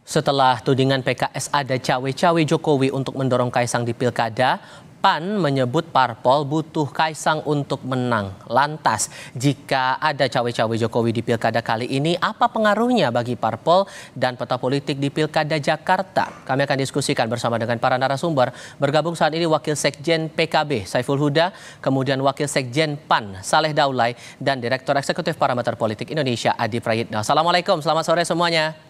Setelah tudingan PKS ada cawe-cawe Jokowi untuk mendorong Kaisang di Pilkada, PAN menyebut parpol butuh Kaisang untuk menang. Lantas, jika ada cawe-cawe Jokowi di Pilkada kali ini, apa pengaruhnya bagi parpol dan peta politik di Pilkada Jakarta? Kami akan diskusikan bersama dengan para narasumber. Bergabung saat ini Wakil Sekjen PKB Saiful Huda, kemudian Wakil Sekjen PAN Saleh Daulay, dan Direktur Eksekutif Parameter Politik Indonesia Adi Prayitno. Assalamualaikum, selamat sore semuanya.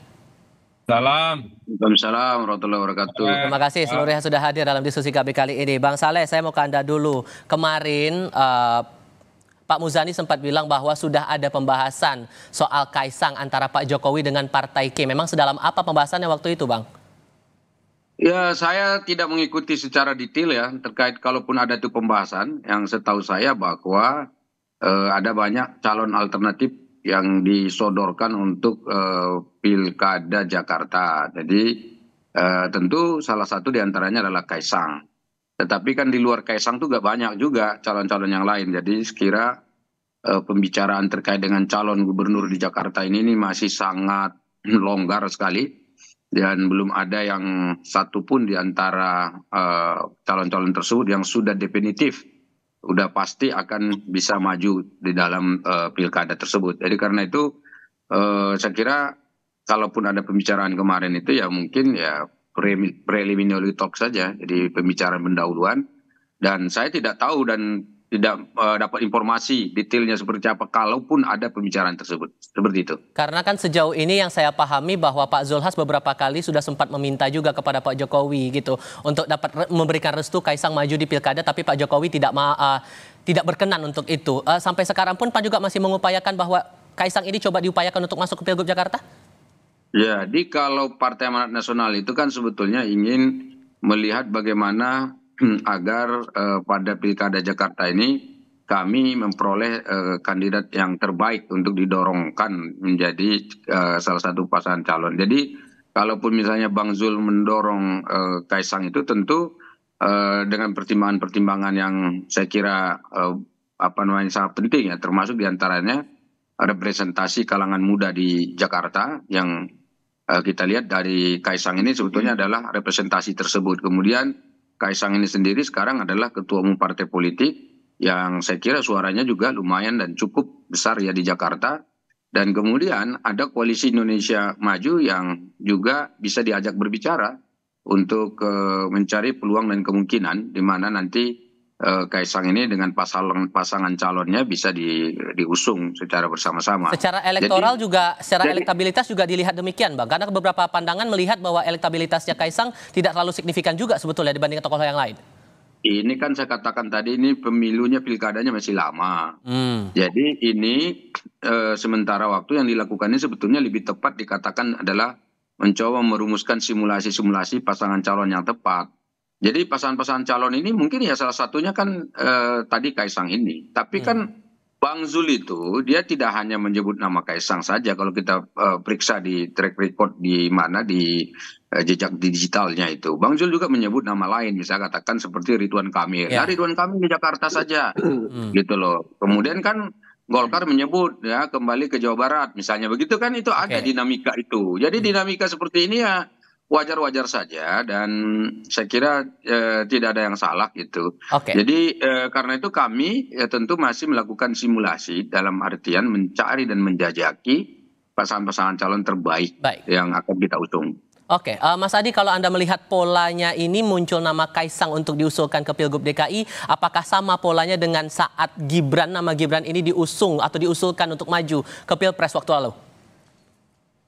Salam. Waalaikumsalam warahmatullahi wabarakatuh. Terima kasih seluruhnya sudah hadir dalam diskusi kami kali ini. Bang Saleh, saya mau ke Anda dulu. Kemarin Pak Muzani sempat bilang bahwa sudah ada pembahasan soal Kaisang antara Pak Jokowi dengan Partai K. Memang sedalam apa pembahasannya waktu itu, Bang? Ya, saya tidak mengikuti secara detail ya terkait kalaupun ada itu pembahasan. Yang setahu saya bahwa ada banyak calon alternatif yang disodorkan untuk Pilkada Jakarta. Jadi tentu salah satu diantaranya adalah Kaisang. Tetapi kan di luar Kaisang tuh gak banyak juga calon-calon yang lain. Jadi sekira pembicaraan terkait dengan calon gubernur di Jakarta ini masih sangat longgar sekali. Dan belum ada yang satupun di antara calon-calon tersebut yang sudah definitif, udah pasti akan bisa maju di dalam pilkada tersebut. Jadi karena itu saya kira kalaupun ada pembicaraan kemarin itu ya mungkin ya preliminary talk saja, jadi pembicaraan pendahuluan. Dan saya tidak tahu dan tidak dapat informasi detailnya seperti apa kalaupun ada pembicaraan tersebut. Seperti itu. Karena kan sejauh ini yang saya pahami bahwa Pak Zulhas beberapa kali sudah sempat meminta juga kepada Pak Jokowi gitu untuk dapat memberikan restu Kaisang maju di Pilkada, tapi Pak Jokowi tidak berkenan untuk itu. Sampai sekarang pun Pak juga masih mengupayakan bahwa Kaisang ini coba diupayakan untuk masuk ke Pilgub Jakarta? Jadi kalau Partai Amanat Nasional itu kan sebetulnya ingin melihat bagaimana agar pada Pilkada Jakarta ini kami memperoleh kandidat yang terbaik untuk didorongkan menjadi salah satu pasangan calon. Jadi kalaupun misalnya Bang Zul mendorong Kaisang itu tentu dengan pertimbangan-pertimbangan yang saya kira sangat penting ya, termasuk diantaranya representasi kalangan muda di Jakarta yang kita lihat dari Kaisang ini sebetulnya adalah representasi tersebut. Kemudian Kaisang ini sendiri sekarang adalah ketua umum partai politik yang saya kira suaranya juga lumayan dan cukup besar ya di Jakarta. Dan kemudian ada Koalisi Indonesia Maju yang juga bisa diajak berbicara untuk mencari peluang dan kemungkinan di mana nanti Kaisang ini dengan pasangan calonnya bisa diusung secara bersama-sama. Secara elektoral juga, secara elektabilitas juga dilihat demikian, Bang. Karena beberapa pandangan melihat bahwa elektabilitasnya Kaisang tidak terlalu signifikan juga sebetulnya dibandingkan tokoh yang lain. Ini kan saya katakan tadi ini pemilunya pilkadanya masih lama. Jadi ini sementara waktu yang dilakukan ini sebetulnya lebih tepat dikatakan adalah mencoba merumuskan simulasi-simulasi pasangan calon yang tepat. Jadi pasangan-pasangan calon ini mungkin ya salah satunya kan tadi Kaisang ini. Tapi kan Bang Zul itu dia tidak hanya menyebut nama Kaisang saja. Kalau kita periksa di track record di mana di jejak digitalnya itu. Bang Zul juga menyebut nama lain. Misalnya katakan seperti Ridwan Kamil. Nah, Ridwan Kamil di Jakarta saja. Gitu loh. Kemudian kan Golkar menyebut ya kembali ke Jawa Barat. Misalnya begitu kan itu ada dinamika itu. Jadi dinamika seperti ini ya wajar-wajar saja dan saya kira tidak ada yang salah gitu. Jadi karena itu kami tentu masih melakukan simulasi dalam artian mencari dan menjajaki pasangan-pasangan calon terbaik yang akan kita usung. Mas Adi, kalau Anda melihat polanya ini muncul nama Kaisang untuk diusulkan ke Pilgub DKI, apakah sama polanya dengan saat nama Gibran ini diusung atau diusulkan untuk maju ke Pilpres waktu lalu?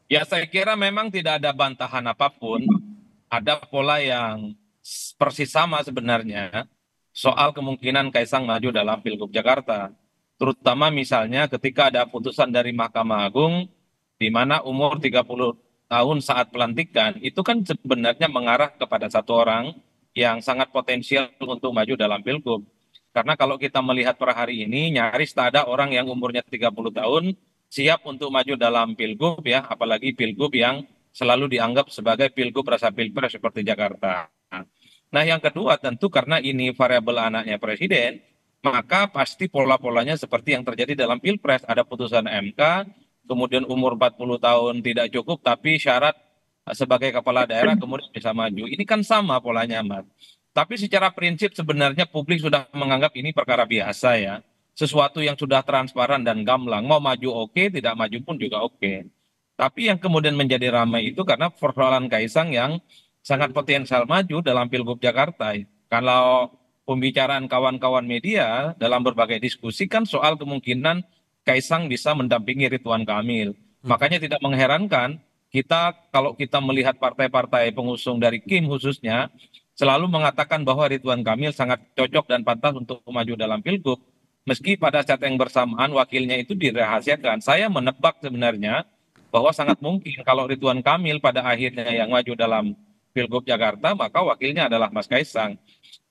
Ya, saya kira memang tidak ada bantahan apapun. Ada pola yang persis sama sebenarnya soal kemungkinan Kaisang maju dalam Pilgub Jakarta. Terutama misalnya ketika ada putusan dari Mahkamah Agung di mana umur 30 tahun saat pelantikan itu kan sebenarnya mengarah kepada satu orang yang sangat potensial untuk maju dalam Pilgub. Karena kalau kita melihat per hari ini nyaris tak ada orang yang umurnya 30 tahun siap untuk maju dalam Pilgub ya, apalagi Pilgub yang selalu dianggap sebagai Pilgub rasa Pilpres seperti Jakarta. Nah yang kedua tentu karena ini variabel anaknya presiden, maka pasti pola-polanya seperti yang terjadi dalam Pilpres. Ada putusan MK, kemudian umur 40 tahun tidak cukup tapi syarat sebagai kepala daerah kemudian bisa maju. Ini kan sama polanya, Mas. Tapi secara prinsip sebenarnya publik sudah menganggap ini perkara biasa ya. Sesuatu yang sudah transparan dan gamblang. Mau maju oke, tidak maju pun juga oke. Tapi yang kemudian menjadi ramai itu karena persoalan Kaisang yang sangat potensial maju dalam Pilgub Jakarta. Kalau pembicaraan kawan-kawan media dalam berbagai diskusi kan soal kemungkinan Kaisang bisa mendampingi Ridwan Kamil. Makanya tidak mengherankan kita kalau kita melihat partai-partai pengusung dari Kim khususnya selalu mengatakan bahwa Ridwan Kamil sangat cocok dan pantas untuk maju dalam Pilgub. Meski pada saat yang bersamaan wakilnya itu dirahasiakan. Saya menebak sebenarnya bahwa sangat mungkin kalau Ridwan Kamil pada akhirnya yang maju dalam Pilgub Jakarta, maka wakilnya adalah Mas Kaisang.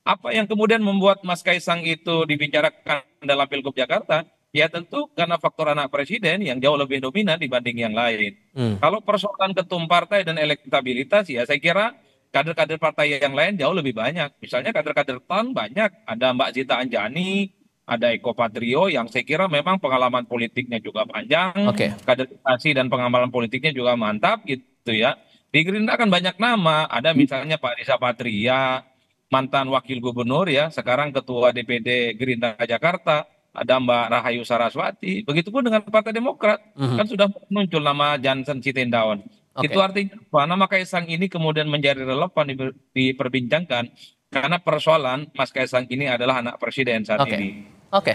Apa yang kemudian membuat Mas Kaisang itu dibicarakan dalam Pilgub Jakarta? Ya tentu karena faktor anak presiden yang jauh lebih dominan dibanding yang lain. Kalau persoalan ketum partai dan elektabilitas, ya saya kira kader-kader partai yang lain jauh lebih banyak. Misalnya kader-kader PAN banyak, ada Mbak Zita Anjani, ada Eko Patrio yang saya kira memang pengalaman politiknya juga panjang, Oke. kaderisasi dan pengamalan politiknya juga mantap gitu ya. Di Gerindra kan banyak nama, ada misalnya Pak Riza Patria, mantan wakil gubernur ya, sekarang ketua DPD Gerindra Jakarta, ada Mbak Rahayu Saraswati, begitupun dengan Partai Demokrat, kan sudah muncul nama Johnson Sitindaun. Oke. Itu artinya apa? Nama Kaisang ini kemudian menjadi relevan diperbincangkan karena persoalan Mas Kaisang ini adalah anak presiden saat Oke. ini. Oke.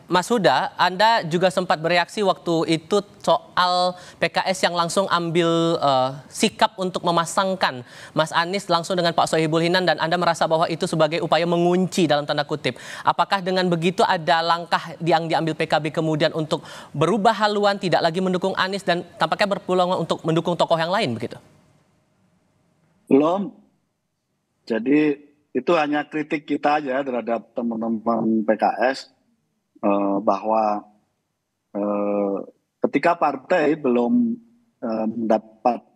Mas Huda, Anda juga sempat bereaksi waktu itu soal PKS yang langsung ambil sikap untuk memasangkan Mas Anies langsung dengan Pak Sohibul Hinan, dan Anda merasa bahwa itu sebagai upaya mengunci dalam tanda kutip. Apakah dengan begitu ada langkah yang diambil PKB kemudian untuk berubah haluan, tidak lagi mendukung Anies dan tampaknya berpeluang untuk mendukung tokoh yang lain begitu? Belum. Jadi itu hanya kritik kita aja terhadap teman-teman PKS bahwa ketika partai belum mendapat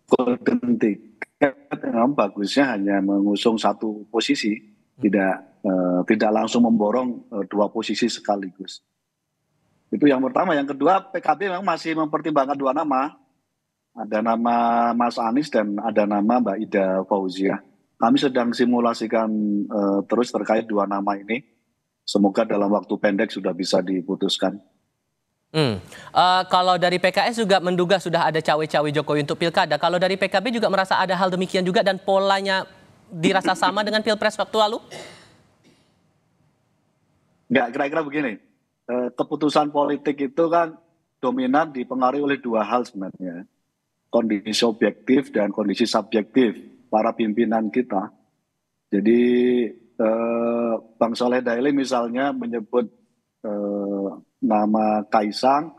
golden ticket, memang bagusnya hanya mengusung satu posisi, tidak langsung memborong dua posisi sekaligus. Itu yang pertama. Yang kedua, PKB memang masih mempertimbangkan dua nama. Ada nama Mas Anies dan ada nama Mbak Ida Fauzia. Kami sedang simulasikan terus terkait dua nama ini. Semoga dalam waktu pendek sudah bisa diputuskan. Kalau dari PKS juga menduga sudah ada cawe-cawe Jokowi untuk pilkada. Kalau dari PKB juga merasa ada hal demikian juga dan polanya dirasa sama dengan Pilpres waktu lalu? Enggak, kira-kira begini. Keputusan politik itu kan dominan dipengaruhi oleh dua hal sebenarnya. Kondisi objektif dan kondisi subjektif para pimpinan kita. Jadi Bang Soleh Daily misalnya menyebut nama Kaisang,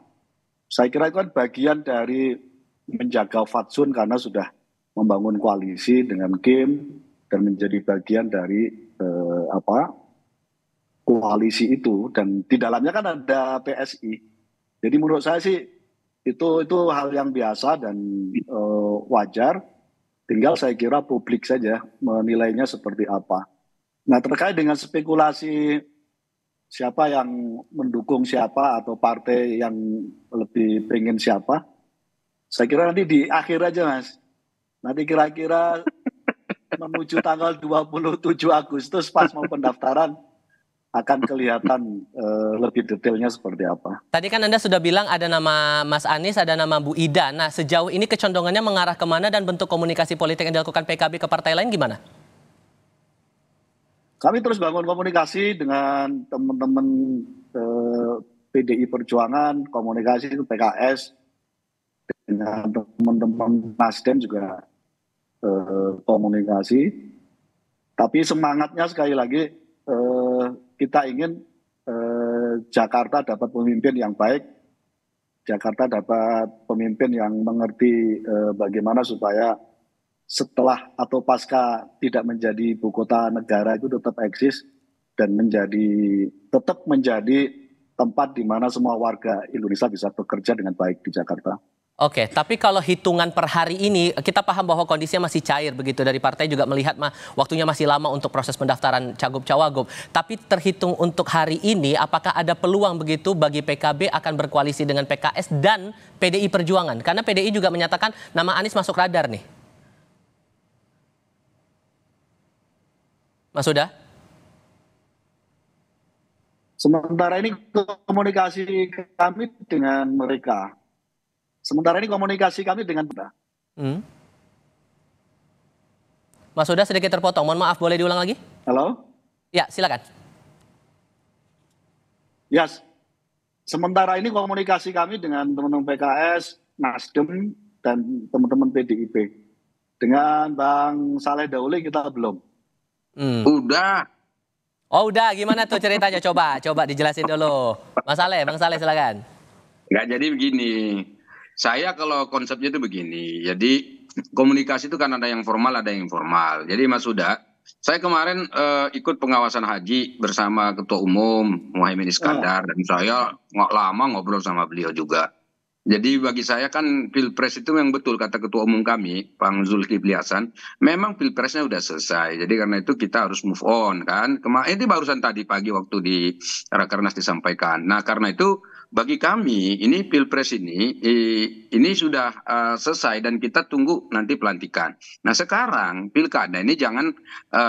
saya kira itu kan bagian dari menjaga fatsun karena sudah membangun koalisi dengan Kim dan menjadi bagian dari koalisi itu, dan di dalamnya kan ada PSI. Jadi menurut saya sih itu hal yang biasa dan wajar. Tinggal saya kira publik saja menilainya seperti apa. Nah, terkait dengan spekulasi siapa yang mendukung siapa atau partai yang lebih pengen siapa, saya kira nanti di akhir aja, Mas. Nanti kira-kira menuju tanggal 27 Agustus pas mau pendaftaran akan kelihatan lebih detailnya seperti apa. Tadi kan Anda sudah bilang ada nama Mas Anies, ada nama Bu Ida. Nah, sejauh ini kecondongannya mengarah kemana dan bentuk komunikasi politik yang dilakukan PKB ke partai lain gimana? Kami terus bangun komunikasi dengan teman-teman PDI Perjuangan, komunikasi itu PKS, dengan teman-teman Nasdem juga komunikasi. Tapi semangatnya sekali lagi kita ingin Jakarta dapat pemimpin yang baik, Jakarta dapat pemimpin yang mengerti bagaimana supaya setelah atau pasca tidak menjadi ibu kota negara itu tetap eksis dan tetap menjadi tempat di mana semua warga Indonesia bisa bekerja dengan baik di Jakarta. Oke, tapi kalau hitungan per hari ini, kita paham bahwa kondisinya masih cair begitu. Dari partai juga melihat waktunya masih lama untuk proses pendaftaran Cagup-Cawagup. Tapi terhitung untuk hari ini, apakah ada peluang begitu bagi PKB akan berkoalisi dengan PKS dan PDI Perjuangan? Karena PDI juga menyatakan nama Anies masuk radar nih. Mas Huda? Sementara ini komunikasi kami dengan mereka. Mas Huda sedikit terpotong. Mohon maaf, boleh diulang lagi? Halo? Ya, silakan. Yes. Sementara ini komunikasi kami dengan teman-teman PKS, Nasdem, dan teman-teman PDIP. Dengan Bang Saleh Daule kita belum. Udah. Oh udah, gimana tuh ceritanya? Coba dijelasin dulu. Bang Saleh silakan. Nggak, jadi begini. Saya kalau konsepnya itu begini. Jadi komunikasi itu kan ada yang formal, ada yang informal. Jadi Mas Huda, saya kemarin ikut pengawasan haji bersama Ketua Umum Muhaimin Iskandar. Dan saya nggak lama ngobrol sama beliau juga. Jadi bagi saya kan Pilpres itu yang betul kata Ketua Umum kami, Bang Zulkifli Hasan, memang Pilpresnya udah selesai. Jadi karena itu kita harus move on kan. Ini barusan tadi pagi waktu di Rakernas disampaikan. Nah karena itu bagi kami ini Pilpres ini sudah selesai dan kita tunggu nanti pelantikan. Nah sekarang Pilkada ini jangan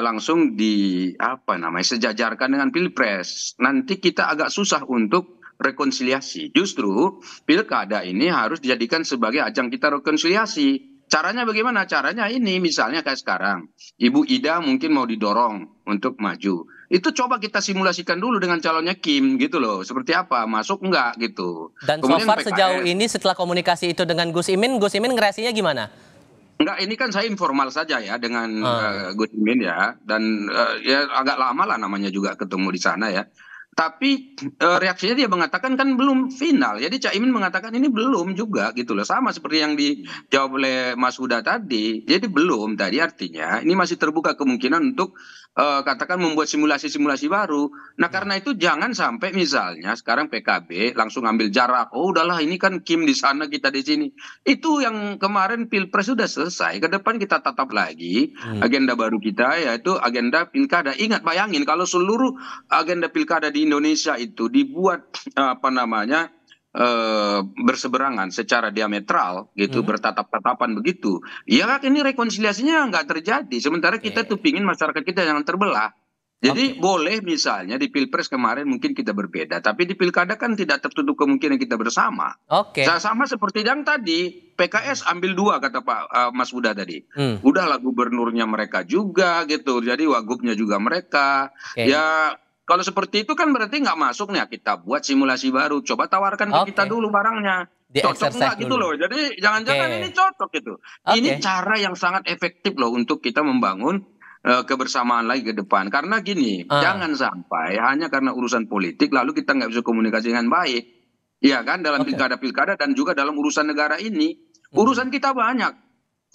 langsung sejajarkan dengan Pilpres. Nanti kita agak susah untuk rekonsiliasi. Justru Pilkada ini harus dijadikan sebagai ajang kita rekonsiliasi. Caranya bagaimana? Caranya ini misalnya kayak sekarang. Ibu Ida mungkin mau didorong untuk maju. Itu coba kita simulasikan dulu dengan calonnya Kim gitu loh. Seperti apa? Masuk enggak gitu. Dan kemudian so far PKS, sejauh ini setelah komunikasi itu dengan Gus Imin ngerasinya gimana? Enggak, ini kan saya informal saja ya dengan Gus Imin ya. Dan ya agak lama lah namanya juga ketemu di sana ya. Tapi reaksinya dia mengatakan kan belum final. Jadi Cak Imin mengatakan ini belum juga gitu loh. Sama seperti yang dijawab oleh Mas Huda tadi. Jadi belum tadi artinya ini masih terbuka kemungkinan untuk katakan membuat simulasi-simulasi baru. Nah karena itu jangan sampai misalnya sekarang PKB langsung ambil jarak. Oh udahlah ini kan Kim di sana kita di sini. Itu yang kemarin Pilpres sudah selesai. Ke depan kita tatap lagi agenda baru kita yaitu agenda Pilkada. Ingat bayangin kalau seluruh agenda Pilkada di Indonesia itu dibuat berseberangan secara diametral gitu, bertatap-tatapan begitu, ya kan ini rekonsiliasinya nggak terjadi. Sementara kita tuh pingin masyarakat kita jangan terbelah. Jadi boleh misalnya di Pilpres kemarin mungkin kita berbeda, tapi di Pilkada kan tidak tertutup kemungkinan kita bersama. Sama seperti yang tadi PKS ambil dua kata Pak Mas Huda tadi. Udahlah gubernurnya mereka juga gitu, jadi wagubnya juga mereka. Ya kalau seperti itu kan berarti nggak masuk nih, kita buat simulasi baru. Coba tawarkan ke kita dulu barangnya. Cocok nggak gitu loh. Jadi jangan-jangan ini cocok gitu. Ini cara yang sangat efektif loh untuk kita membangun kebersamaan lagi ke depan. Karena gini, jangan sampai hanya karena urusan politik lalu kita nggak bisa komunikasi dengan baik. Iya kan, dalam pilkada-pilkada dan juga dalam urusan negara ini. Urusan kita banyak.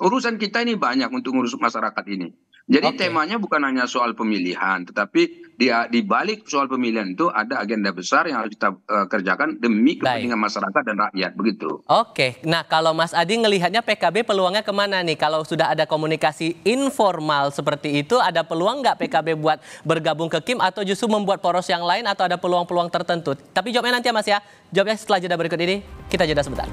Urusan kita ini banyak untuk ngurus masyarakat ini. Jadi temanya bukan hanya soal pemilihan, tetapi di balik soal pemilihan itu ada agenda besar yang harus kita kerjakan demi kepentingan masyarakat dan rakyat, begitu. Nah kalau Mas Adi ngelihatnya PKB peluangnya kemana nih? Kalau sudah ada komunikasi informal seperti itu, ada peluang nggak PKB buat bergabung ke Kim atau justru membuat poros yang lain atau ada peluang-peluang tertentu? Tapi jawabnya nanti ya Mas ya, jawabnya setelah jeda berikut ini, kita jeda sebentar.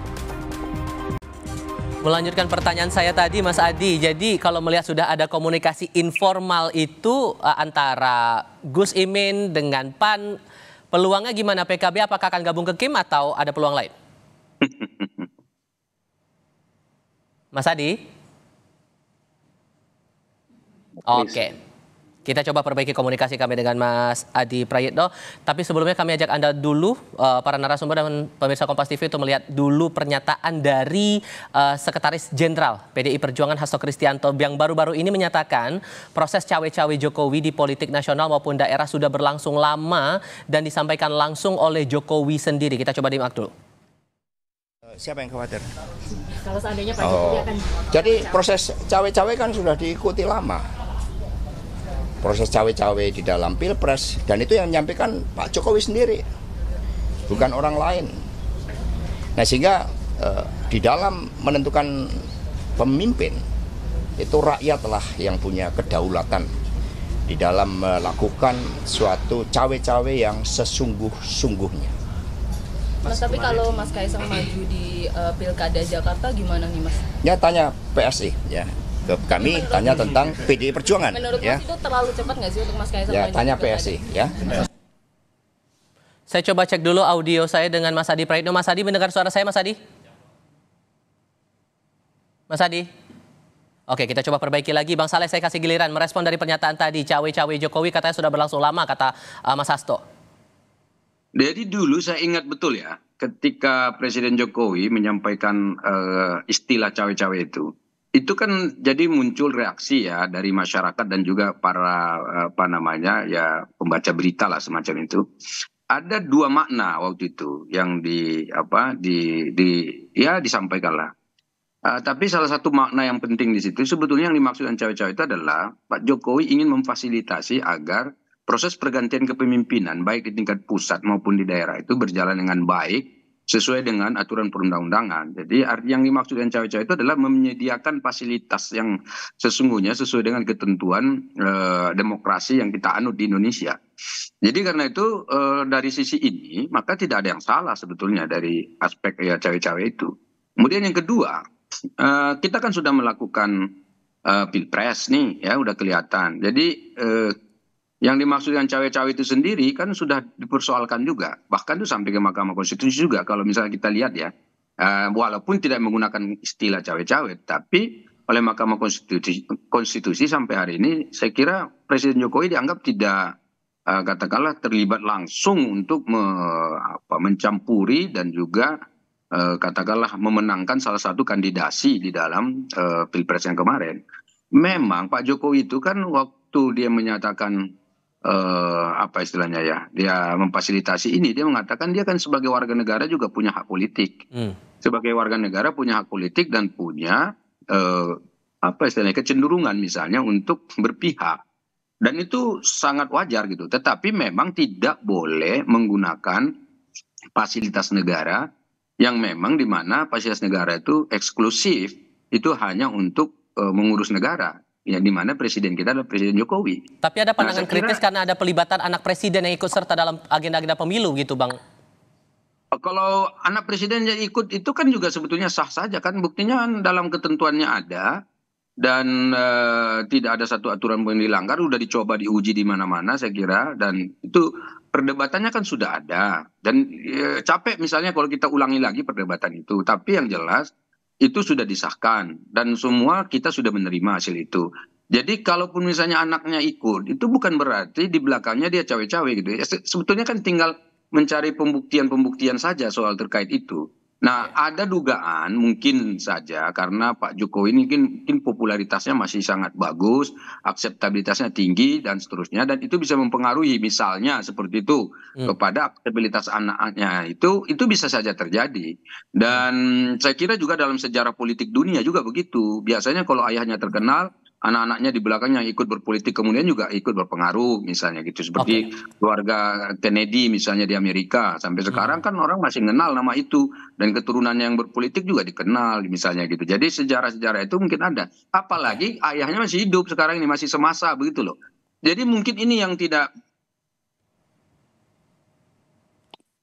Melanjutkan pertanyaan saya tadi Mas Adi, jadi kalau melihat sudah ada komunikasi informal itu antara Gus Imin dengan PAN, peluangnya gimana PKB, apakah akan gabung ke Kim atau ada peluang lain? Mas Adi? Kita coba perbaiki komunikasi kami dengan Mas Adi Prayitno. Tapi sebelumnya kami ajak Anda dulu, para narasumber dan pemirsa Kompas TV, untuk melihat dulu pernyataan dari Sekretaris Jenderal PDI Perjuangan Hasto Kristianto yang baru-baru ini menyatakan proses cawe-cawe Jokowi di politik nasional maupun daerah sudah berlangsung lama dan disampaikan langsung oleh Jokowi sendiri. Kita coba disimak dulu. Siapa yang khawatir? Kalau seandainya Pak Jokowi akan... Jadi proses cawe-cawe kan sudah diikuti lama. Proses cawe-cawe di dalam Pilpres, dan itu yang menyampaikan Pak Jokowi sendiri, bukan orang lain. Nah sehingga di dalam menentukan pemimpin itu rakyatlah yang punya kedaulatan di dalam melakukan suatu cawe-cawe yang sesungguh-sungguhnya. Mas, tapi kalau Mas Kaisang maju di Pilkada Jakarta gimana nih Mas? Ya tanya PSI ya. Ke kami tanya tentang PDI Perjuangan. Menurut ya. Mas itu terlalu cepat nggak sih untuk Mas Kaisang Ya maju tanya di Pilkada? PSI ya. Saya coba cek dulu audio saya dengan Mas Adi Praitno. Mas Adi mendengar suara saya, Mas Adi? Mas Adi? Oke, kita coba perbaiki lagi. Bang Saleh, saya kasih giliran merespon dari pernyataan tadi. Cawe-cawe Jokowi katanya sudah berlangsung lama, kata Mas Hasto. Jadi dulu saya ingat betul ya, ketika Presiden Jokowi menyampaikan istilah cawe-cawe itu kan jadi muncul reaksi ya dari masyarakat dan juga para pembaca berita lah semacam itu. Ada dua makna waktu itu yang disampaikan lah. Tapi salah satu makna yang penting di situ sebetulnya yang dimaksudkan cawe-cawe itu adalah Pak Jokowi ingin memfasilitasi agar proses pergantian kepemimpinan baik di tingkat pusat maupun di daerah itu berjalan dengan baik sesuai dengan aturan perundang-undangan. Jadi yang dimaksud dengan cawe-cawe itu adalah menyediakan fasilitas yang sesungguhnya sesuai dengan ketentuan demokrasi yang kita anut di Indonesia. Jadi karena itu dari sisi ini maka tidak ada yang salah sebetulnya dari aspek ya cawe-cawe itu. Kemudian yang kedua, kita kan sudah melakukan pilpres nih ya udah kelihatan. Jadi yang dimaksud dengan cawe-cawe itu sendiri kan sudah dipersoalkan juga. Bahkan itu sampai ke Mahkamah Konstitusi juga kalau misalnya kita lihat ya. Walaupun tidak menggunakan istilah cawe-cawe, tapi oleh Mahkamah Konstitusi sampai hari ini saya kira Presiden Jokowi dianggap tidak katakanlah terlibat langsung untuk mencampuri dan juga katakanlah memenangkan salah satu kandidasi di dalam pilpres yang kemarin. Memang Pak Jokowi itu kan waktu dia menyatakan istilahnya ya, dia memfasilitasi ini, dia mengatakan dia kan sebagai warga negara juga punya hak politik. Sebagai warga negara punya hak politik dan punya istilahnya kecenderungan misalnya untuk berpihak. Dan itu sangat wajar gitu. Tetapi memang tidak boleh menggunakan fasilitas negara yang memang di mana fasilitas negara itu eksklusif, itu hanya untuk mengurus negara. Ya, di mana presiden kita adalah Presiden Jokowi. Tapi ada pandangan kritis karena ada pelibatan anak presiden yang ikut serta dalam agenda-agenda pemilu gitu, Bang. Kalau anak presiden yang ikut itu kan juga sebetulnya sah saja kan, buktinya dalam ketentuannya ada dan tidak ada satu aturan pun yang dilanggar, udah dicoba diuji di mana-mana saya kira, dan itu perdebatannya kan sudah ada dan capek misalnya kalau kita ulangi lagi perdebatan itu, tapi yang jelas itu sudah disahkan dan semua kita sudah menerima hasil itu. Jadi kalaupun misalnya anaknya ikut, itu bukan berarti di belakangnya dia cawe-cawe gitu ya. Sebetulnya kan tinggal mencari pembuktian-pembuktian saja soal terkait itu. Nah, ada dugaan mungkin saja karena Pak Jokowi ini mungkin popularitasnya masih sangat bagus, akseptabilitasnya tinggi dan seterusnya, dan itu bisa mempengaruhi misalnya seperti itu kepada akseptabilitas anaknya, itu bisa saja terjadi. Dan saya kira juga dalam sejarah politik dunia juga begitu. Biasanya kalau ayahnya terkenal, anak-anaknya di belakangnya ikut berpolitik kemudian juga ikut berpengaruh misalnya gitu, seperti keluarga Kennedy misalnya di Amerika sampai sekarang kan orang masih kenal nama itu dan keturunannya yang berpolitik juga dikenal misalnya gitu. Jadi sejarah-sejarah itu mungkin ada, apalagi ayahnya masih hidup sekarang ini, masih semasa begitu loh. Jadi mungkin ini yang tidak.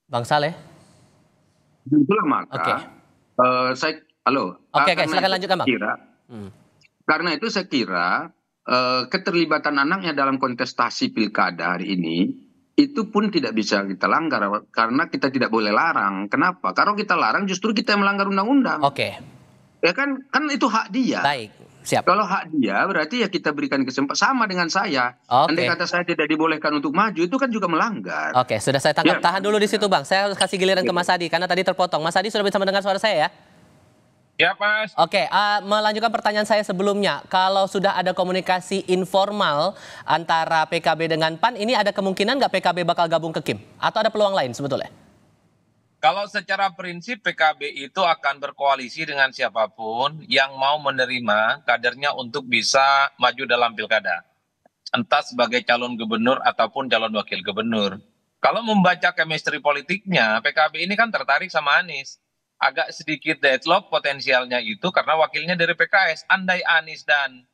Bang Saleh. Itulah maka silakan lanjutkan, Bang. Karena itu saya kira keterlibatan anaknya dalam kontestasi pilkada hari ini itu pun tidak bisa kita langgar karena kita tidak boleh larang. Kenapa? Kalau kita larang justru kita melanggar undang-undang. Oke. Ya kan itu hak dia. Baik, siap. Kalau hak dia berarti ya kita berikan kesempatan, sama dengan saya. Andai kata saya tidak dibolehkan untuk maju itu kan juga melanggar. Oke, sudah saya tangkap. Tahan dulu di situ, Bang. Saya harus kasih giliran ke Mas Adi karena tadi terpotong. Mas Adi sudah bisa mendengar suara saya ya? Ya, Mas. Oke, melanjutkan pertanyaan saya sebelumnya. Kalau sudah ada komunikasi informal antara PKB dengan PAN, ini ada kemungkinan nggak PKB bakal gabung ke KIM? Atau ada peluang lain sebetulnya? Kalau secara prinsip PKB itu akan berkoalisi dengan siapapun yang mau menerima kadernya untuk bisa maju dalam pilkada. Entah sebagai calon gubernur ataupun calon wakil gubernur. Kalau membaca chemistry politiknya, PKB ini kan tertarik sama Anies. agak sedikit deadlock potensialnya itu karena wakilnya dari PKS. Andai Anies dan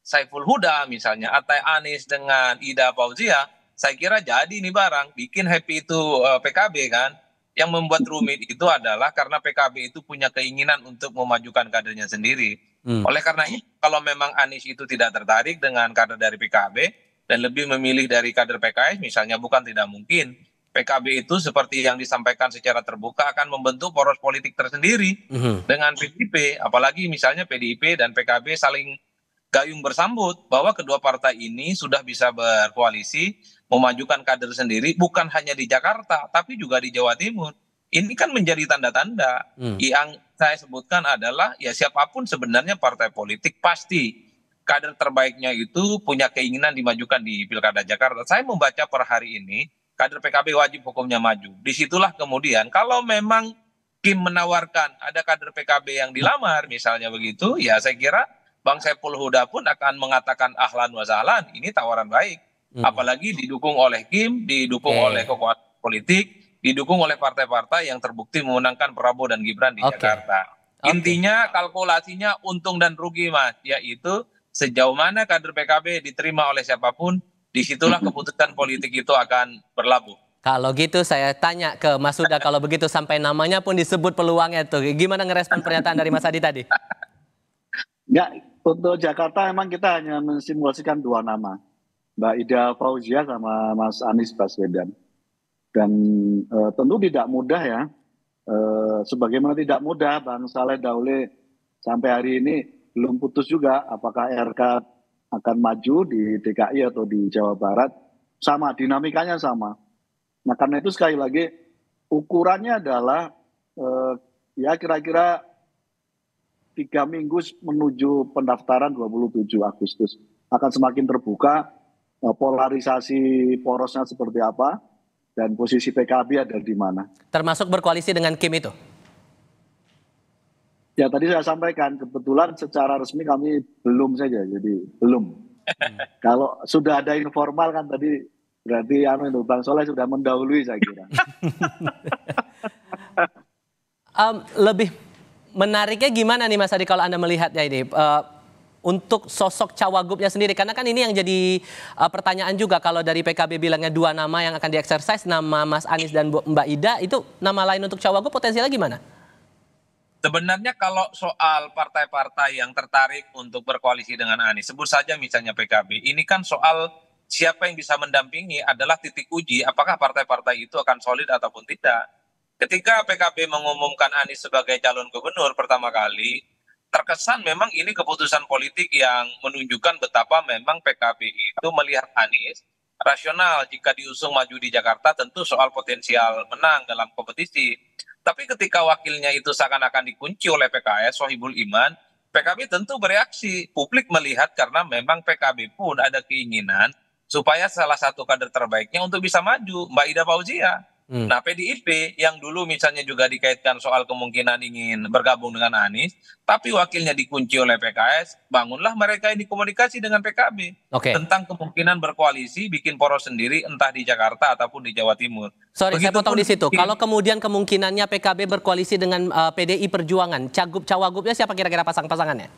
Saiful Huda misalnya, atau Anies dengan Ida Fauzia, saya kira jadi nih barang, bikin happy itu PKB kan. Yang membuat rumit itu adalah karena PKB itu punya keinginan untuk memajukan kadernya sendiri. Oleh karena itu, kalau memang Anies itu tidak tertarik dengan kader dari PKB dan lebih memilih dari kader PKS, misalnya, bukan tidak mungkin PKB itu seperti yang disampaikan secara terbuka akan membentuk poros politik tersendiri dengan PDIP, apalagi misalnya PDIP dan PKB saling gayung bersambut bahwa kedua partai ini sudah bisa berkoalisi memajukan kader sendiri bukan hanya di Jakarta tapi juga di Jawa Timur. Ini kan menjadi tanda-tanda. Yang saya sebutkan adalah ya siapapun sebenarnya partai politik pasti kader terbaiknya itu punya keinginan dimajukan di Pilkada Jakarta. Saya membaca per hari ini kader PKB wajib hukumnya maju. Disitulah kemudian kalau memang Kim menawarkan ada kader PKB yang dilamar misalnya begitu, ya saya kira Bang Saiful Huda pun akan mengatakan ahlan wa sahlan, ini tawaran baik. Apalagi didukung oleh Kim, didukung oleh kekuatan politik, didukung oleh partai-partai yang terbukti memenangkan Prabowo dan Gibran di Jakarta. Intinya kalkulasinya untung dan rugi, Mas, yaitu sejauh mana kader PKB diterima oleh siapapun, disitulah keputusan politik itu akan berlabuh. Kalau gitu saya tanya ke Mas Huda, kalau begitu sampai namanya pun disebut peluangnya tuh, gimana ngerespon pernyataan dari Mas Adi tadi? Ya, untuk Jakarta memang kita hanya mensimulasikan 2 nama, Mbak Ida Fauzia sama Mas Anies Baswedan. Dan tentu tidak mudah ya, sebagaimana tidak mudah Bang Saleh Daule sampai hari ini belum putus juga apakah RK akan maju di DKI atau di Jawa Barat, sama dinamikanya sama. Nah karena itu sekali lagi ukurannya adalah ya kira-kira 3 minggu menuju pendaftaran 27 Agustus akan semakin terbuka polarisasi porosnya seperti apa dan posisi PKB ada di mana. Termasuk berkoalisi dengan Kim itu? Ya tadi saya sampaikan kebetulan secara resmi kami belum saja, jadi belum. Kalau sudah ada informal kan tadi berarti Bang Soleh sudah mendahului saya kira. Lebih menariknya gimana nih Mas Adi kalau Anda melihatnya ini untuk sosok cawagupnya sendiri, karena kan ini yang jadi pertanyaan juga kalau dari PKB bilangnya 2 nama yang akan dieksersis, nama Mas Anies dan Mbak Ida, itu nama lain untuk cawagup potensialnya gimana? Sebenarnya kalau soal partai-partai yang tertarik untuk berkoalisi dengan Anies, sebut saja misalnya PKB, ini kan soal siapa yang bisa mendampingi adalah titik uji apakah partai-partai itu akan solid ataupun tidak. Ketika PKB mengumumkan Anies sebagai calon gubernur pertama kali, terkesan memang ini keputusan politik yang menunjukkan betapa memang PKB itu melihat Anies rasional jika diusung maju di Jakarta, tentu soal potensial menang dalam kompetisi. Tapi ketika wakilnya itu seakan-akan dikunci oleh PKS, Sohibul Iman, PKB tentu bereaksi. Publik melihat karena memang PKB pun ada keinginan supaya salah satu kader terbaiknya untuk bisa maju, Mbak Ida Fauzia. Nah PDIP yang dulu misalnya juga dikaitkan soal kemungkinan ingin bergabung dengan Anies, tapi wakilnya dikunci oleh PKS, bangunlah mereka ini komunikasi dengan PKB tentang kemungkinan berkoalisi, bikin poros sendiri entah di Jakarta ataupun di Jawa Timur. Sorry, saya potong di situ. Kalau kemudian kemungkinannya PKB berkoalisi dengan PDI Perjuangan, cagup-cawagupnya siapa kira-kira pasang-pasangannya?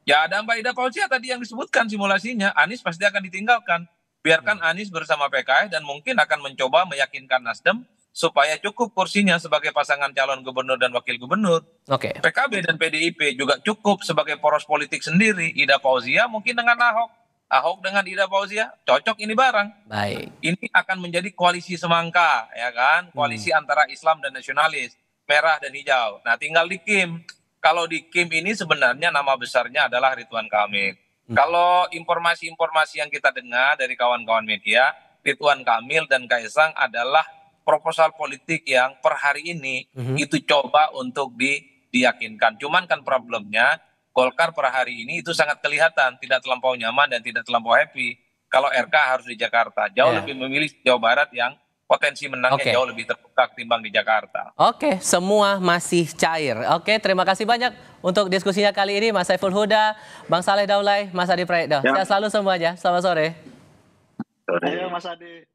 Ya ada Mbak Ida Fauzia tadi yang disebutkan simulasinya, Anies pasti akan ditinggalkan. Biarkan Anies bersama PKS dan mungkin akan mencoba meyakinkan Nasdem supaya cukup kursinya sebagai pasangan calon gubernur dan wakil gubernur. PKB dan PDIP juga cukup sebagai poros politik sendiri. Ida Fauzia mungkin dengan Ahok, Ahok dengan Ida Fauzia, cocok ini barang. Baik. Ini akan menjadi koalisi semangka, ya kan? Koalisi antara Islam dan nasionalis, merah dan hijau. Nah tinggal di Kim. Kalau di Kim ini sebenarnya nama besarnya adalah Ridwan Kamil. Kalau informasi-informasi yang kita dengar dari kawan-kawan media, Ridwan Kamil dan Kaisang adalah proposal politik yang per hari ini itu coba untuk diyakinkan. Cuman kan problemnya Golkar per hari ini itu sangat kelihatan tidak terlampau nyaman dan tidak terlampau happy. Kalau RK harus di Jakarta, jauh lebih memilih Jawa Barat yang potensi menangnya jauh lebih terbuka ketimbang di Jakarta. Semua masih cair. Terima kasih banyak untuk diskusinya kali ini Mas Saiful Huda, Bang Saleh Daulay, Mas Adi Praetno. Sehat selalu semuanya. Selamat sore. Ayo Mas Adi.